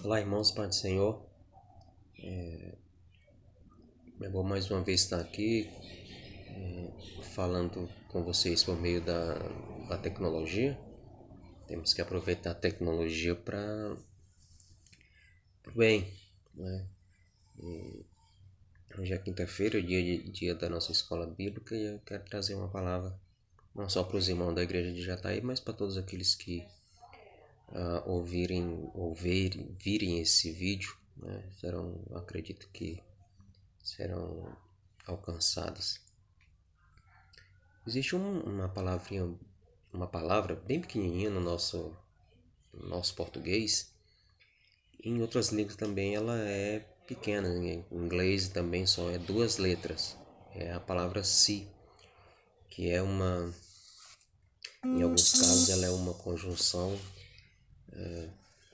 Olá, irmãos, Pai do Senhor. É bom mais uma vez estar aqui falando com vocês por meio da tecnologia. Temos que aproveitar a tecnologia para o bem, né? Hoje é quinta-feira, dia da nossa escola bíblica, e eu quero trazer uma palavra não só para os irmãos da igreja de Jataí, mas para todos aqueles que virem esse vídeo, né? Acredito que serão alcançados. Existe uma palavra bem pequenininha no nosso português. Em outras línguas também ela é pequena. Em inglês também só é duas letras. É a palavra se, que em alguns casos ela é uma conjunção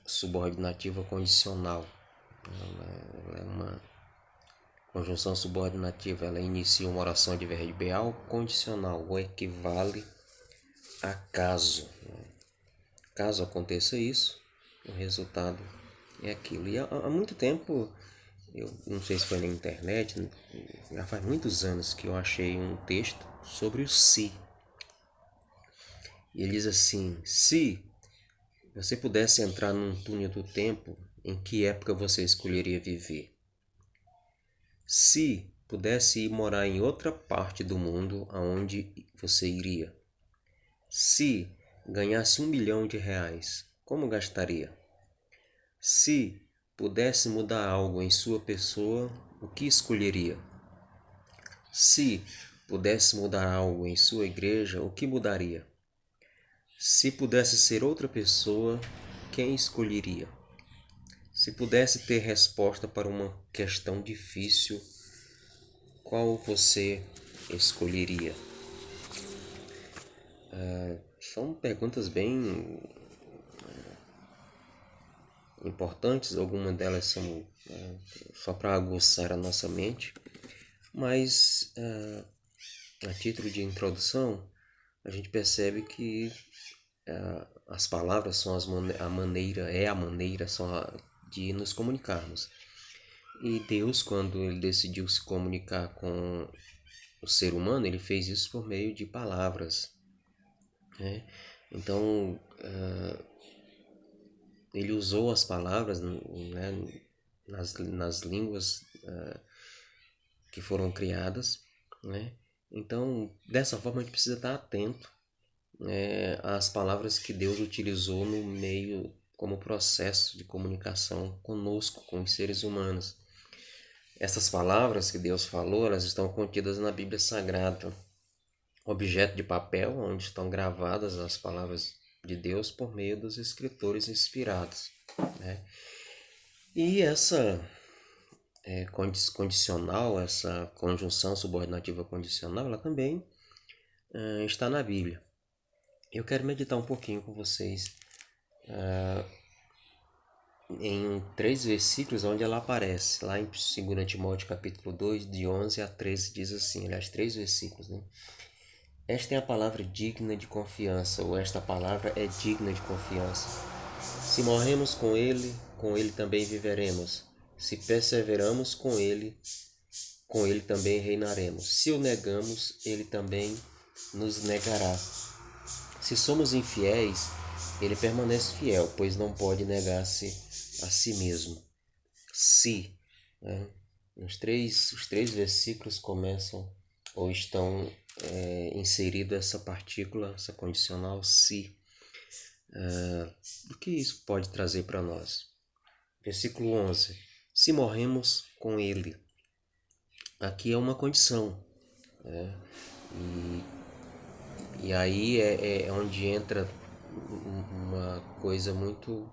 subordinativa condicional. Ela é uma conjunção subordinativa. Ela inicia uma oração adverbial condicional, ou equivale a caso. Caso aconteça isso, o resultado é aquilo. E há muito tempo, eu não sei se foi na internet, já faz muitos anos que eu achei um texto sobre o se. E ele diz assim: se você pudesse entrar num túnel do tempo, em que época você escolheria viver? Se pudesse ir morar em outra parte do mundo, aonde você iria? Se ganhasse R$ 1 milhão, como gastaria? Se pudesse mudar algo em sua pessoa, o que escolheria? Se pudesse mudar algo em sua igreja, o que mudaria? Se pudesse ser outra pessoa, quem escolheria? Se pudesse ter resposta para uma questão difícil, qual você escolheria? São perguntas bem importantes, algumas delas são só para aguçar a nossa mente, mas a título de introdução, a gente percebe que as palavras são a maneira só de nos comunicarmos. E Deus, quando ele decidiu se comunicar com o ser humano, ele fez isso por meio de palavras, né? Então, ele usou as palavras, né, nas línguas que foram criadas, né? Então, dessa forma, a gente precisa estar atento, né, às palavras que Deus utilizou no meio como processo de comunicação conosco, com os seres humanos. Essas palavras que Deus falou, elas estão contidas na Bíblia Sagrada, objeto de papel, onde estão gravadas as palavras de Deus por meio dos escritores inspirados, né? E essa condicional, essa conjunção subordinativa condicional, ela também está na Bíblia. Eu quero meditar um pouquinho com vocês em 3 versículos onde ela aparece. Lá em 2 Timóteo capítulo 2, de 11 a 13, diz assim, aliás, 3 versículos, né? Esta é a palavra digna de confiança, ou esta palavra é digna de confiança. Se morremos com ele também viveremos. Se perseveramos com ele também reinaremos. Se o negamos, ele também nos negará. Se somos infiéis, ele permanece fiel, pois não pode negar-se a si mesmo. Se, né? Os três versículos começam ou estão inserido essa partícula, essa condicional se. O que isso pode trazer para nós? Versículo 11. Se morremos com ele. Aqui é uma condição, né? E aí é onde entra uma coisa muito,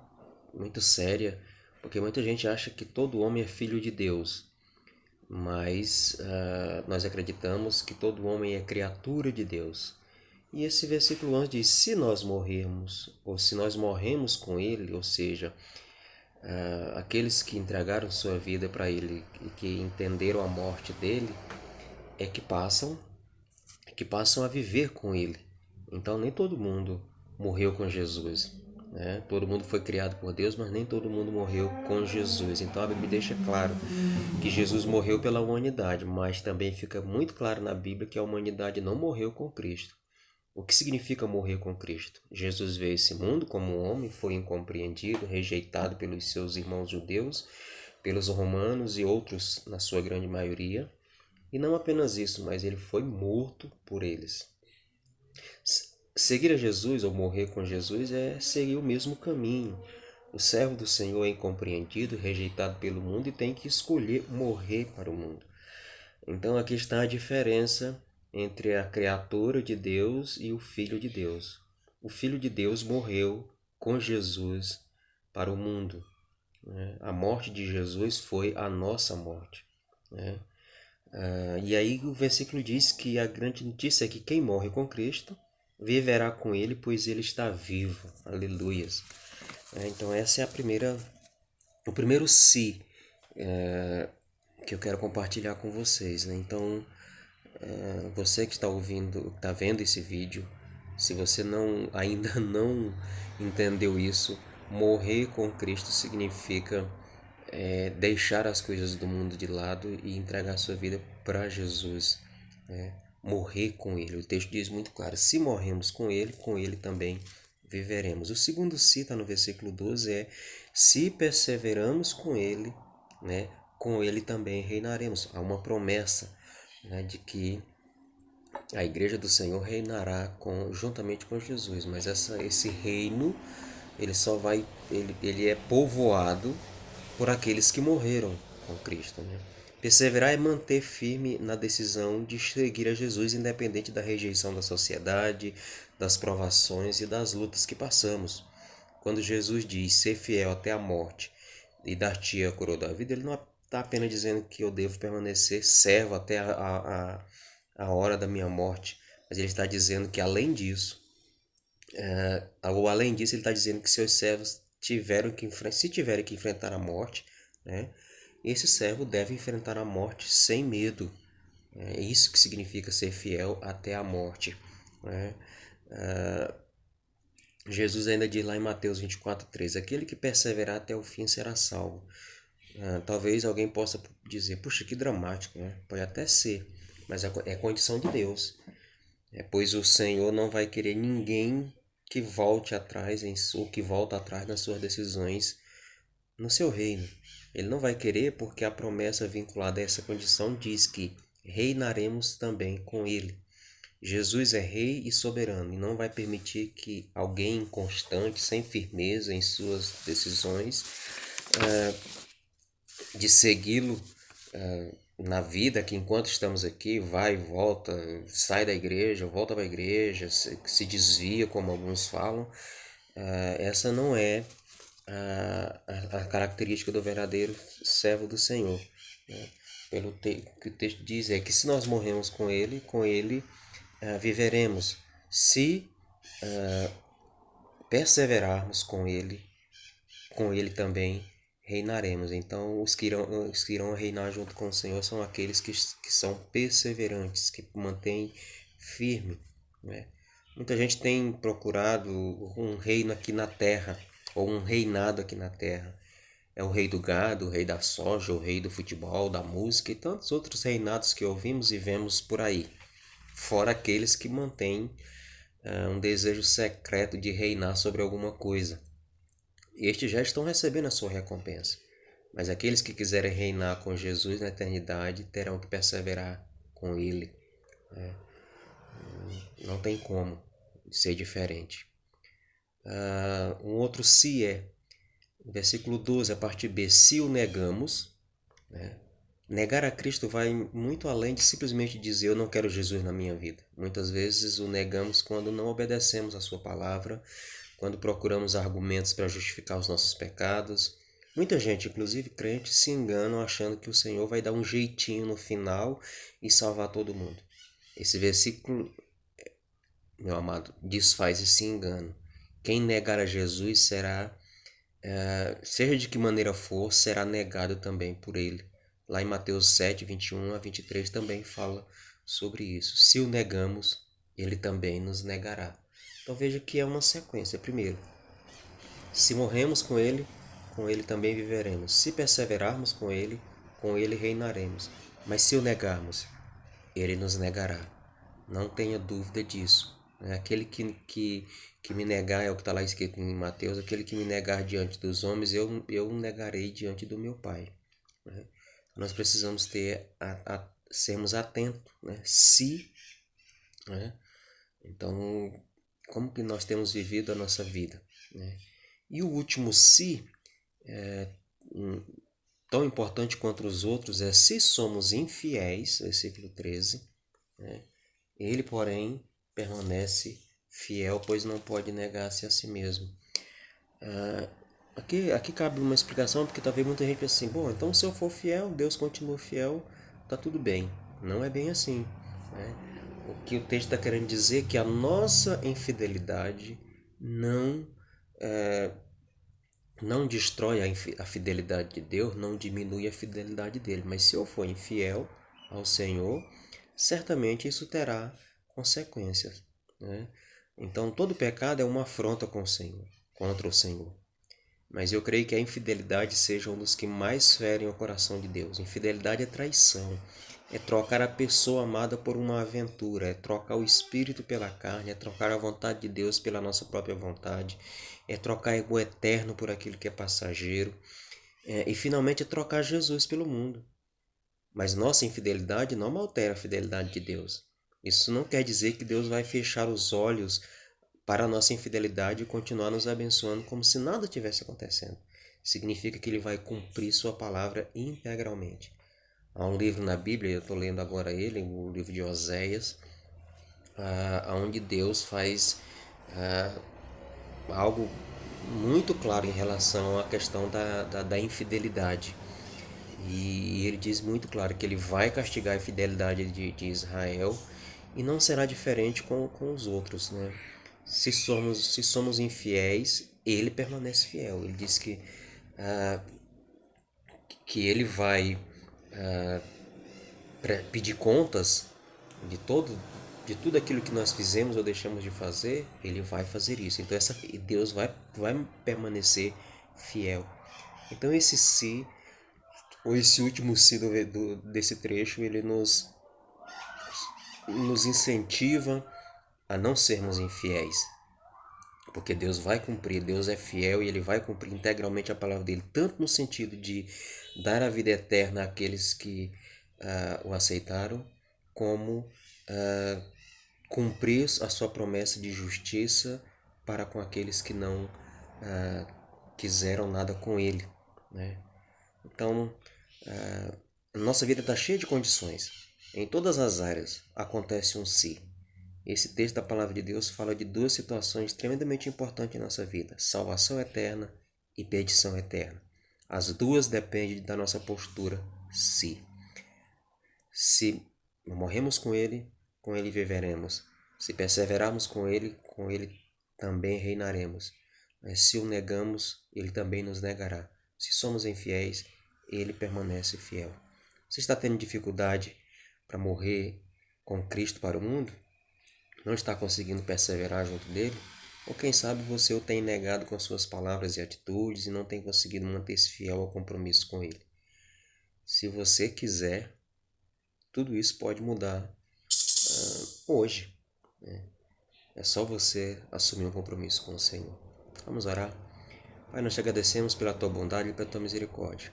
muito séria, porque muita gente acha que todo homem é filho de Deus, mas nós acreditamos que todo homem é criatura de Deus. E esse versículo 11 diz: se nós morrermos, ou se nós morremos com ele, ou seja, aqueles que entregaram sua vida para ele e que entenderam a morte dele, é que passam a viver com ele. Então nem todo mundo morreu com Jesus. né? Todo mundo foi criado por Deus, mas nem todo mundo morreu com Jesus. Então a Bíblia deixa claro que Jesus morreu pela humanidade, mas também fica muito claro na Bíblia que a humanidade não morreu com Cristo. O que significa morrer com Cristo? Jesus veio a esse mundo como um homem, foi incompreendido, rejeitado pelos seus irmãos judeus, pelos romanos e outros, na sua grande maioria. E não apenas isso, mas ele foi morto por eles. Seguir a Jesus ou morrer com Jesus é seguir o mesmo caminho. O servo do Senhor é incompreendido, rejeitado pelo mundo e tem que escolher morrer para o mundo. Então aqui está a diferença entre a criatura de Deus e o Filho de Deus. O Filho de Deus morreu com Jesus para o mundo, né? A morte de Jesus foi a nossa morte, né? E aí o versículo diz que a grande notícia é que quem morre com Cristo viverá com ele, pois ele está vivo. Aleluias. Então essa é o primeiro si que eu quero compartilhar com vocês, né? Então você que está ouvindo, está vendo esse vídeo, se você ainda não entendeu isso, morrer com Cristo significa deixar as coisas do mundo de lado e entregar sua vida para Jesus, né? Morrer com Ele. O texto diz muito claro: se morremos com Ele também viveremos. O segundo cita no versículo 12 é: se perseveramos com Ele, né, com Ele também reinaremos. Há uma promessa, né, de que a igreja do Senhor reinará juntamente com Jesus, mas esse reino ele é povoado por aqueles que morreram com Cristo, né? Perseverar é manter firme na decisão de seguir a Jesus, independente da rejeição da sociedade, das provações e das lutas que passamos. Quando Jesus diz ser fiel até a morte e dar-te a coroa da vida, ele não está apenas dizendo que eu devo permanecer servo até a hora da minha morte, mas ele está dizendo que além disso, ele está dizendo que seus servos se tiverem que enfrentar a morte, né, esse servo deve enfrentar a morte sem medo. É isso que significa ser fiel até a morte, né? Jesus ainda diz lá em Mateus 24:13: aquele que perseverar até o fim será salvo. Talvez alguém possa dizer: puxa, que dramático, né? Pode até ser, mas é condição de Deus. Pois o Senhor não vai querer ninguém que volte atrás ou que volta atrás nas suas decisões no seu reino. Ele não vai querer porque a promessa vinculada a essa condição diz que reinaremos também com ele. Jesus é rei e soberano e não vai permitir que alguém inconstante, sem firmeza em suas decisões, de segui-lo na vida, que enquanto estamos aqui, vai e volta, sai da igreja, volta para a igreja, se desvia, como alguns falam. Essa não é a característica do verdadeiro servo do Senhor, né? Que o texto diz é que se nós morremos com ele viveremos. Se perseverarmos com ele também reinaremos. Então, os que irão reinar junto com o Senhor são aqueles que são perseverantes, que mantêm firme, né? Muita gente tem procurado um reino aqui na terra, ou um reinado aqui na terra. É o rei do gado, o rei da soja, o rei do futebol, da música e tantos outros reinados que ouvimos e vemos por aí. Fora aqueles que mantêm um desejo secreto de reinar sobre alguma coisa. Estes já estão recebendo a sua recompensa. Mas aqueles que quiserem reinar com Jesus na eternidade terão que perseverar com Ele. Não tem como ser diferente. Um outro se é, versículo 12, a parte B: se o negamos, né? Negar a Cristo vai muito além de simplesmente dizer eu não quero Jesus na minha vida. Muitas vezes o negamos quando não obedecemos a sua palavra, quando procuramos argumentos para justificar os nossos pecados. Muita gente, inclusive crentes, se enganam achando que o Senhor vai dar um jeitinho no final e salvar todo mundo. Esse versículo, meu amado, desfaz esse engano. Quem negar a Jesus será, seja de que maneira for, será negado também por ele. Lá em Mateus 7, 21 a 23 também fala sobre isso. Se o negamos, ele também nos negará. Então veja que é uma sequência. Primeiro, Se morremos com ele também viveremos. Se perseverarmos com ele reinaremos. Mas se o negarmos, ele nos negará. Não tenha dúvida disso. Aquele que me negar, é o que está lá escrito em Mateus, aquele que me negar diante dos homens, eu negarei diante do meu Pai. Né? Nós precisamos sermos atentos, né? Se, né? Então, como que nós temos vivido a nossa vida, né? E o último se, tão importante quanto os outros, é se somos infiéis, versículo 13, né? Ele, porém, permanece fiel, pois não pode negar-se a si mesmo. Aqui cabe uma explicação, porque talvez muita gente pense assim, bom, então se eu for fiel, Deus continua fiel, tá tudo bem. Não é bem assim, né? O que o texto está querendo dizer é que a nossa infidelidade não não destrói a fidelidade de Deus, não diminui a fidelidade dele. Mas se eu for infiel ao Senhor, certamente isso terá consequências, né? Então todo pecado é uma afronta com o Senhor, contra o Senhor. Mas eu creio que a infidelidade seja um dos que mais ferem o coração de Deus. Infidelidade é traição, é trocar a pessoa amada por uma aventura, é trocar o espírito pela carne, é trocar a vontade de Deus pela nossa própria vontade, é trocar o eterno por aquilo que é passageiro, e finalmente é trocar Jesus pelo mundo. Mas nossa infidelidade não altera a fidelidade de Deus. Isso não quer dizer que Deus vai fechar os olhos para a nossa infidelidade e continuar nos abençoando como se nada tivesse acontecendo. Significa que ele vai cumprir sua palavra integralmente. Há um livro na Bíblia, eu estou lendo agora ele, o livro de Oséias, onde Deus faz algo muito claro em relação à questão da infidelidade. E ele diz muito claro que ele vai castigar a infidelidade de Israel e não será diferente com os outros, né? Se somos infiéis, ele permanece fiel. Ele diz que ele vai pedir contas de tudo aquilo que nós fizemos ou deixamos de fazer. Ele vai fazer isso. Então Deus vai permanecer fiel. Então esse se, ou esse último se desse trecho, ele nos incentiva a não sermos infiéis. Porque Deus vai cumprir, Deus é fiel e Ele vai cumprir integralmente a palavra dele, tanto no sentido de dar a vida eterna àqueles que o aceitaram, como cumprir a sua promessa de justiça para com aqueles que não quiseram nada com Ele, né? Então, a nossa vida está cheia de condições. Em todas as áreas acontece um se. Esse texto da Palavra de Deus fala de duas situações tremendamente importantes em nossa vida: salvação eterna e perdição eterna. As duas dependem da nossa postura, se. Se morremos com Ele viveremos. Se perseverarmos com Ele também reinaremos. Mas se o negamos, Ele também nos negará. Se somos infiéis, Ele permanece fiel. Você está tendo dificuldade para morrer com Cristo para o mundo? Não está conseguindo perseverar junto dele? Ou quem sabe você o tem negado com suas palavras e atitudes e não tem conseguido manter-se fiel ao compromisso com ele? Se você quiser, tudo isso pode mudar hoje, né? É só você assumir um compromisso com o Senhor. Vamos orar? Pai, nós te agradecemos pela tua bondade e pela tua misericórdia.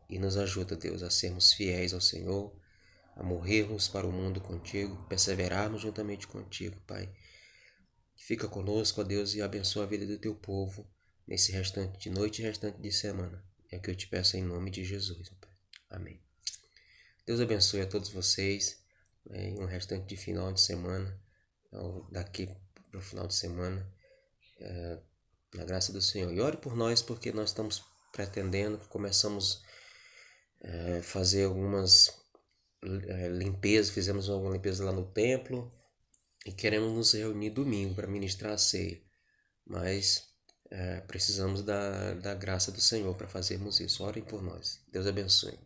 E nos ajuda, Deus, a sermos fiéis ao Senhor, a morrermos para o mundo contigo, perseverarmos juntamente contigo, Pai. Fica conosco, ó Deus, e abençoa a vida do teu povo nesse restante de noite e restante de semana. É o que eu te peço em nome de Jesus, Pai. Amém. Deus abençoe a todos vocês, né, e um restante de final de semana, daqui para o final de semana, na graça do Senhor. E ore por nós, porque nós estamos pretendendo, começamos a fazer algumas limpezas, fizemos alguma limpeza lá no templo e queremos nos reunir domingo para ministrar a ceia. Mas precisamos da graça do Senhor para fazermos isso. Orem por nós. Deus abençoe.